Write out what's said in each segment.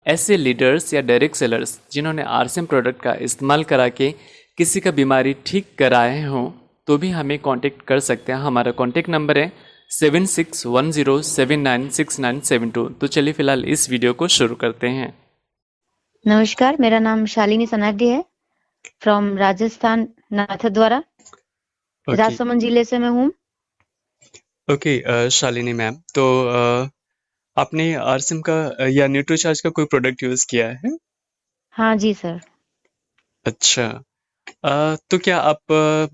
ऐसे लीडर्स या direct sellers जिन्होंने आरसीएम प्रोडक्ट का इस्तेमाल करा के किसी का बीमारी ठीक कराए हों तो भी हमें कांटेक्ट कर सकते हैं। हमारा कांटेक्ट नंबर है 7610796972। तो चलिए फिलहाल इस वीडियो को शुरू करते हैं। नमस्कार, मेरा नाम शालिनी सनाड्य है फ्रॉम राजस्थान नाथद्वारा। ओके। राजसमंद जिले से मैं हूँ। ओके। शालिनी मैम, तो आपने आरसीएम का या न्यूट्रीचार्ज का कोई प्रोडक्ट यूज किया है? हाँ जी सर। अच्छा। तो क्या आप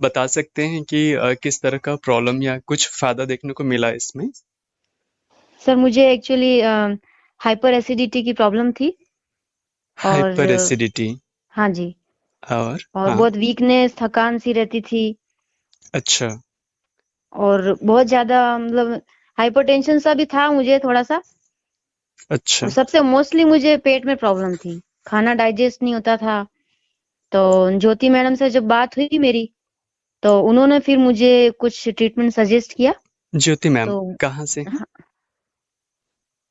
बता सकते हैं कि किस तरह का प्रॉब्लम या कुछ फायदा देखने को मिला इसमें? सर मुझे एक्चुअली हाइपर एसिडिटी की प्रॉब्लम थी और हाइपर एसिडिटी। हाँ जी, और और हाँ। बहुत वीकनेस, थकान सी रहती थी अच्छा। और बहुत ज़्यादा मतलब हाइपरटेंशन सा भी था मुझे थोड़ा सा। अच्छा। और सबसे मोस्टली मुझे पेट में प्रॉब्लम थी, खाना डाइजेस्ट नहीं होता था। तो ज्योति मैडम से जब बात हुई मेरी, तो उन्होंने फिर मुझे कुछ ट्रीटमेंट सजेस्ट किया। ज्योति मैम तो कहाँ से हैं? हाँ,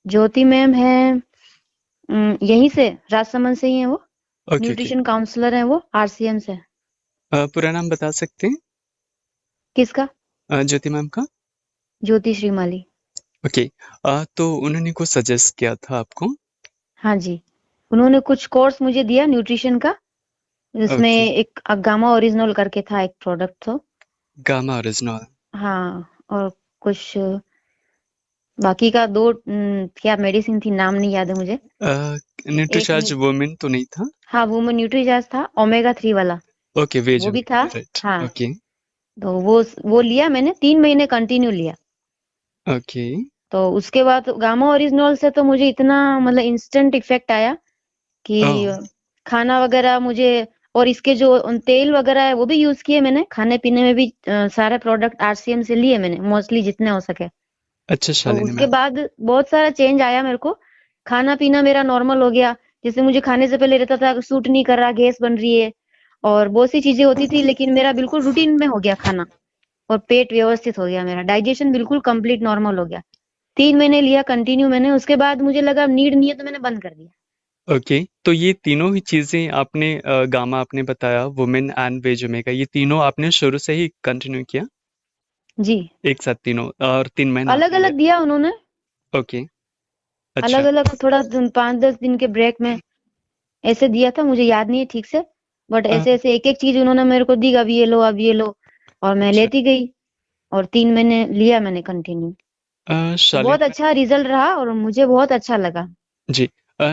ज्योति मैम है यहीं से, राजसमंद से ही है वो। Okay okay. न्यूट्रिशन काउंसलर है वो, आरसीएम से। पूरा नाम बता सकते हैं किसका? ज्योति मैम का? ज्योति श्रीमाली। ओके। तो उन्होंने कुछ सजेस्ट किया था आपको? हाँ जी, उन्होंने कुछ कोर्स मुझे दिया न्यूट्रिशन का। उसमें ओके। एक गामा ओरिजिनल करके था एक प्रोडक्ट तो। Gamma original. हाँ, और कुछ बाकी का दो क्या मेडिसिन थी, नाम नहीं याद है मुझे। एक न्यूट्रीचार्ज वुमेन तो नहीं था? हाँ, वो में न्यूट्रीजास था, ओमेगा 3 वाला। ओके, वेज वो भी था। राइट। हाँ, ओके तो वो लिया मैंने, 3 महीने कंटिन्यू लिया। ओके। तो उसके बाद गामा ओरिजिनल से तो मुझे इतना मतलब इंस्टेंट इफेक्ट आया कि ओह। खाना वगैरह मुझे, और इसके जो तेल वगैरह है वो भी यूज किए मैंने, खाने पीने में भी सारे प्रोडक्ट आरसीएम से लिए मैंने मोस्टली जितने हो सके। अच्छा तो शालिनी उसके मैम। बाद बहुत सारा चेंज आया मेरे को। खाना पीना मेरा नॉर्मल हो गया। जैसे मुझे खाने से पहले रहता था सूट नहीं कर रहा, गैस बन रही है और बहुत सी चीजें होती थी, लेकिन मेरा बिल्कुल रूटीन में हो गया खाना। और पेट व्यवस्थित हो गया, मेरा डाइजेशन बिल्कुल कंप्लीट नॉर्मल हो गया। 3 महीने लिया कंटिन्यू मैंने, उसके बाद मुझे लगा नीड नहीं है तो मैंने बंद कर दिया। ओके, तो ये तीनों ही चीजें आपने गामा आपने बताया, वुमेन एंड वेज ओमेगा, ये तीनों आपने शुरू से ही कंटिन्यू किया जी, एक साथ तीनों, और 3 महीना अलग आपने लिया? अलग दिया उन्होंने, ओके। अलग अच्छा। अलग थोड़ा 5-10 दिन के ब्रेक में ऐसे दिया था, मुझे याद नहीं है ठीक से। बट अ, ऐसे ऐसे एक एक चीज उन्होंने मेरे को दी, अब ये लो अब ये लो, और मैं अच्छा। लेती गई। और 3 महीने लिया मैंने कंटिन्यू। तो बहुत शालिनी अच्छा रिजल्ट रहा और मुझे बहुत अच्छा लगा। जी।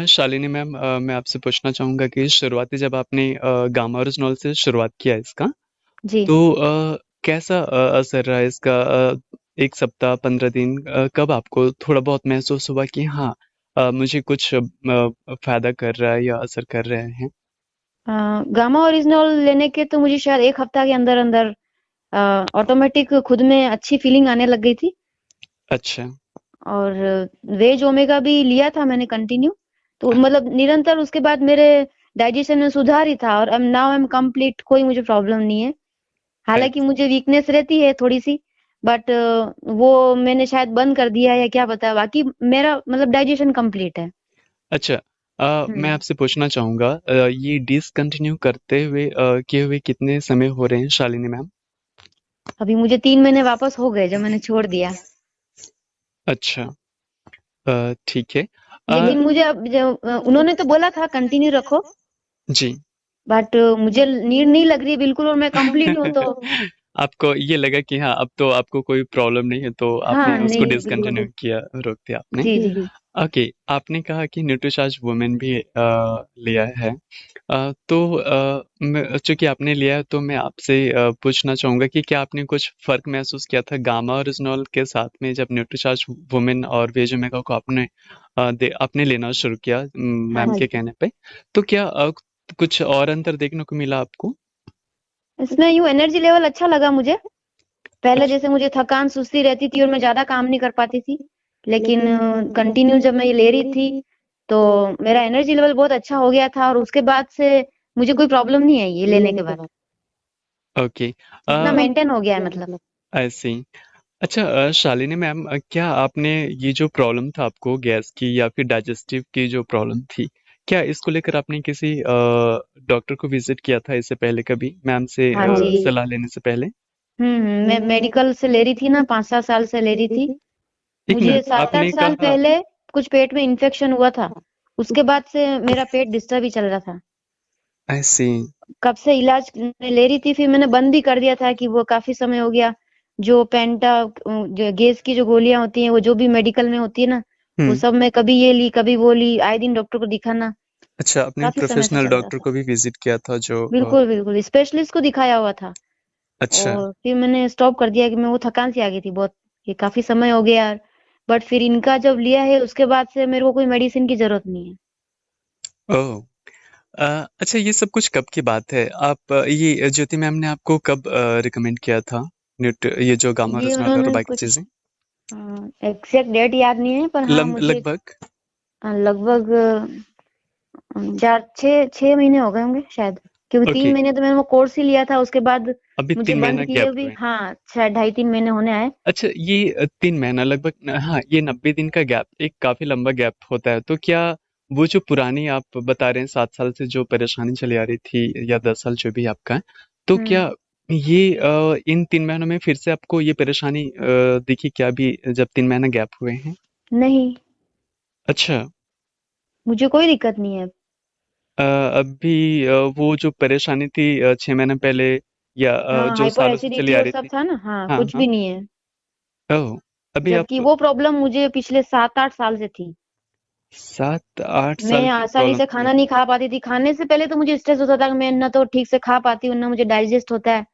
शालिनी मैम, मैं आपसे पूछना चाहूँगा कि शुरुआती जब आपने गामा ओरिजिनल से शुरुआत किया इसका, जी, तो कैसा असर रहा इसका? 1 सप्ताह, 15 दिन, कब आपको थोड़ा बहुत महसूस हुआ कि हाँ, मुझे कुछ फायदा कर रहा है या असर कर रहे हैं? गामा ओरिजिनल लेने के तो मुझे शायद एक हफ्ता के अंदर अंदर ऑटोमेटिक खुद में अच्छी फीलिंग आने लग गई थी। अच्छा। और वेज ओमेगा भी लिया था मैंने कंटिन्यू। तो मतलब निरंतर उसके बाद मेरे डाइजेशन में सुधार ही था, और अब नाउ आई एम कंप्लीट, कोई मुझे प्रॉब्लम नहीं है। हालांकि अच्छा। मुझे वीकनेस रहती है थोड़ी सी, बट वो मैंने शायद बंद कर दिया है या क्या पता, बाकी मेरा मतलब डाइजेशन कंप्लीट है। अच्छा। मैं हम्म। आपसे पूछना चाहूँगा, ये डिसकंटिन्यू करते हुए किए हुए कितने समय हो रहे हैं शालिनी मैम? अभी मुझे 3 महीने वापस हो गए जब मैंने छोड़ दिया। अच्छा। ठीक है। अ, लेकिन मुझे अब उन्होंने तो बोला था कंटिन्यू रखो, जी। बट मुझे नीड नहीं लग रही है बिल्कुल, और मैं कंप्लीट हूँ तो। आपको ये लगा कि हाँ, अब तो आपको कोई प्रॉब्लम नहीं है, तो आपने हाँ, उसको नहीं बिल्कुल। डिसकंटिन्यू किया, रोक दिया आपने। जी, जी। ओके। आपने कहा कि न्यूट्रीचार्ज वुमेन भी लिया है। तो चूंकि आपने लिया है, तो मैं आपसे पूछना चाहूंगा कि क्या आपने कुछ फर्क महसूस किया था गामा ओरिजिनल के साथ में जब न्यूट्रीचार्ज वुमेन और वेज ओमेगा को आपने लेना शुरू किया हाँ मैम जी। के कहने पे? तो क्या कुछ और अंतर देखने को मिला आपको? इसमें यूँ एनर्जी लेवल अच्छा लगा मुझे। पहले जैसे मुझे थकान सुस्ती रहती थी और मैं ज्यादा काम नहीं कर पाती थी, लेकिन कंटिन्यू जब मैं ये ले रही थी तो मेरा एनर्जी लेवल बहुत अच्छा हो गया था, और उसके बाद से मुझे कोई प्रॉब्लम नहीं आई ये लेने के बाद। ओके। इतना मेंटेन हो गया है मतलब। ऐसे ही। अच्छा शालिनी मैम, क्या आपने ये जो प्रॉब्लम था आपको गैस की या फिर डाइजेस्टिव की जो प्रॉब्लम थी, क्या इसको लेकर आपने किसी डॉक्टर को विजिट किया था इससे पहले कभी मैम से हाँ जी। सलाह लेने से पहले? मैं मेडिकल से ले रही थी ना, 5-7 साल से ले रही थी। एक मुझे मिनट, 7-8 आपने साल कहा। पहले कुछ पेट में इन्फेक्शन हुआ था। उसके बाद से मेरा पेट डिस्टर्ब ही चल रहा था। ऐसी। कब से इलाज मैं ले रही थी, फिर मैंने बंद भी कर दिया था कि वो काफ़ी समय हो गया। जो पेंटा जो गैस की जो गोलियाँ होती हैं, वो जो भी मेडिकल में होती है ना, वो हम्म। सब मैं कभी ये ली, कभी वो ली, आए दिन डॉक्टर को दिखाना, अच्छा, आपने काफ़ी समय से प्रोफेशनल चल रहा डॉक्टर था। को भी विजिट किया था जो बिल्कुल, बिल्कुल, स्पेशलिस्ट को दिखाया हुआ था। अच्छा। और फिर मैंने स्टॉप कर दिया कि मैं वो थकान सी आ गई थी बहुत, ये काफ़ी समय हो गया यार। बट फिर इनका जब लिया है उसके बाद से मेरे को कोई मेडिसिन की ज़रूरत नहीं है। ओह। अच्छा, ये सब कुछ कब की बात है? आप ये ज्योति मैम ने आपको कब रिकमेंड किया था न्यूट ये जो गामा ये ओरिजिनल और उन्होंने बाकी कुछ चीजें? एग्ज़ैक्ट डेट याद नहीं है, पर हाँ मुझे लगभग। लगभग 4-6 महीने हो गए होंगे शायद। क्योंकि ओके। 3 महीने तो मैंने वो कोर्स ही लिया था, उसके बाद अभी मुझे तीन बंद महीना किए गैप भी, हुए हैं। हाँ, शायद ढाई 3 महीने होने आए। अच्छा, ये 3 महीना लगभग हाँ, ये 90 दिन का गैप एक काफी लंबा गैप होता है। तो क्या वो जो पुरानी आप बता रहे हैं 7 साल से जो परेशानी चली आ रही थी या 10 साल जो भी आपका है, तो हुँ, क्या ये इन 3 महीनों में फिर से आपको ये परेशानी दिखी क्या भी जब 3 महीना गैप हुए हैं? नहीं, अच्छा। मुझे कोई दिक्कत नहीं है। अभी वो जो परेशानी थी 6 महीने पहले या हाँ, जो हाइपर सालों से चली एसिडिटी आ और रही सब थी। था ना, हाँ, हाँ कुछ हाँ। भी नहीं है। ओह। अभी जबकि आप वो प्रॉब्लम मुझे पिछले 7-8 साल से थी। 7-8 साल मैं की आसानी प्रॉब्लम से थी। खाना नहीं खा पाती थी। खाने से पहले तो मुझे स्ट्रेस होता था कि मैं ना तो ठीक से खा पाती हूँ, ना मुझे डाइजेस्ट होता है।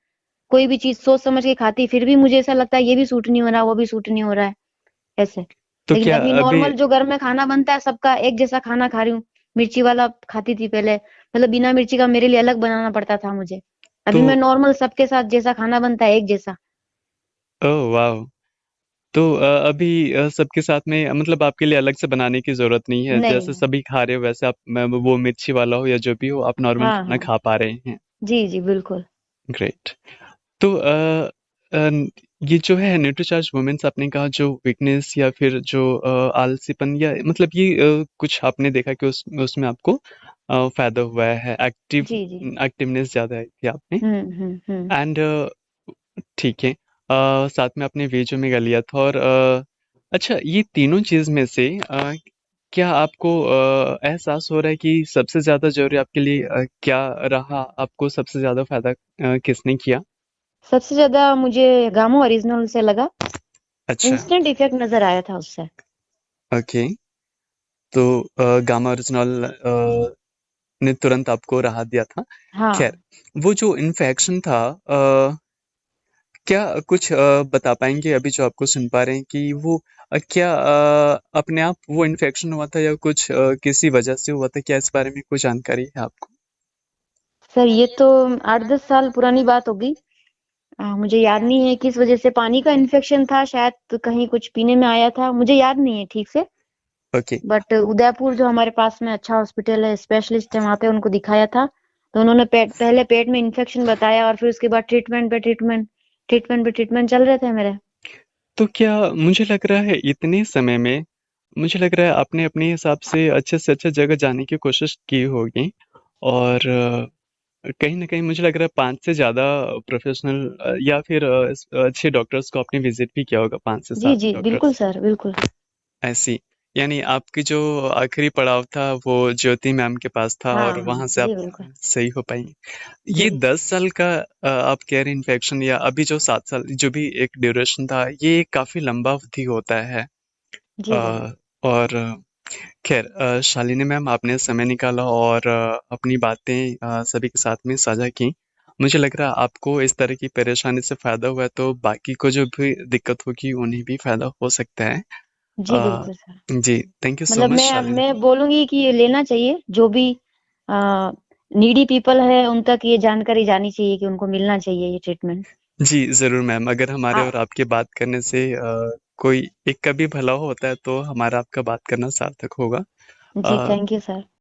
कोई भी चीज़ सोच समझ के खाती, फिर भी मुझे ऐसा लगता है ये भी सूट नहीं हो रहा, वो भी सूट नहीं हो रहा है, ऐसे। तो लेकिन क्या अभी अभी नॉर्मल जो घर में खाना बनता है सबका एक जैसा खाना खा रही हूँ। मिर्ची वाला खाती थी पहले, मतलब बिना मिर्ची का मेरे लिए अलग बनाना पड़ता था मुझे। तो अभी मैं नॉर्मल सबके साथ जैसा खाना बनता है एक जैसा। ओह वाह। तो अभी सबके साथ में मतलब आपके लिए अलग से बनाने की जरूरत नहीं है, नहीं, जैसे नहीं। सभी खा रहे हो वैसे आप वो मिर्ची वाला हो या जो भी हो आप नॉर्मल हाँ, खाना हाँ। खा पा रहे हैं। जी, जी, बिल्कुल। ग्रेट। तो अ, ये जो है न्यूट्रीचार्ज वुमेन्स आपने कहा जो वीकनेस या फिर जो आलसीपन या मतलब ये कुछ आपने देखा कि उसमें आपको फायदा हुआ है, जी, जी। एक्टिवनेस ज्यादा है थी आपने। हुँ, हुँ, हुँ। एंड ठीक है। साथ में आपने वेज ओमेगा लिया था और अच्छा, ये तीनों चीज में से क्या आपको एहसास हो रहा है कि सबसे ज्यादा जरूरी आपके लिए क्या रहा, आपको सबसे ज्यादा फायदा किसने किया? सबसे ज़्यादा मुझे गामा ओरिजिनल से लगा। अच्छा। इंस्टेंट इफ़ेक्ट नज़र आया था उससे। ओके। तो गामा ओरिजिनल ने तुरंत आपको राहत दिया था। खैर, हाँ। वो जो इन्फेक्शन था क्या कुछ बता पाएंगे अभी जो आपको सुन पा रहे हैं कि वो क्या अपने आप वो इन्फेक्शन हुआ था या कुछ किसी वजह से हुआ था? क्या इस बारे में कोई जानकारी है आपको? सर ये तो 8-10 साल पुरानी बात होगी। मुझे याद नहीं है किस वज़ह से, पानी का इन्फेक्शन था शायद, तो कहीं कुछ पीने में आया था, मुझे याद नहीं है ठीक से। ओके। बट उदयपुर जो हमारे पास में अच्छा हॉस्पिटल है, स्पेशलिस्ट है, वहाँ पे उनको दिखाया था। तो उन्होंने पहले पेट में इन्फेक्शन बताया और फिर उसके बाद ट्रीटमेंट चल रहे थे मेरे। तो क्या मुझे लग रहा है इतने समय में मुझे लग रहा है आपने अपने हिसाब से अच्छे जगह जाने की कोशिश की होगी और कहीं न कहीं मुझे लग रहा है 5 से ज़्यादा प्रोफ़ेशनल या फिर अच्छे डॉक्टर्स को आपने विज़िट भी किया होगा, 5 से जी, 7 जी, बिल्कुल डॉक्टर्स। सर, बिल्कुल। ऐसी यानी आपकी जो आखिरी पड़ाव था वो ज्योति मैम के पास था हाँ, और हाँ। वहाँ से आप जी, बिल्कुल। सही हो पाई। जी। ये 10 साल का आप कह रहे हैं इन्फेक्शन या अभी जो 7 साल जो भी एक ड्यूरेशन था, ये काफ़ी लंबा अवधि होता है। जी, ज़रूर। और खैर शालिनी मैम आपने समय निकाला और अपनी बातें सभी के साथ में साझा की। मुझे लग रहा है आपको इस तरह की परेशानी से फ़ायदा हुआ है तो बाकी को जो भी दिक्कत होगी उन्हें भी फ़ायदा हो सकता है। जी, अ, बिल्कुल सर। जी, थैंक यू सो मतलब मच शालिनी मैं मैम। बोलूँगी कि ये लेना चाहिए, जो भी अ, नीडी पीपल है उन तक ये जानकारी जानी चाहिए कि उनको मिलना चाहिए ये ट्रीटमेंट। जी, ज़रूर मैम, अगर हमारे आ और आपके बात करने से कोई एक का भी भला होता है तो हमारा आपका बात करना सार्थक होगा। जी, अ, थैंक यू सर।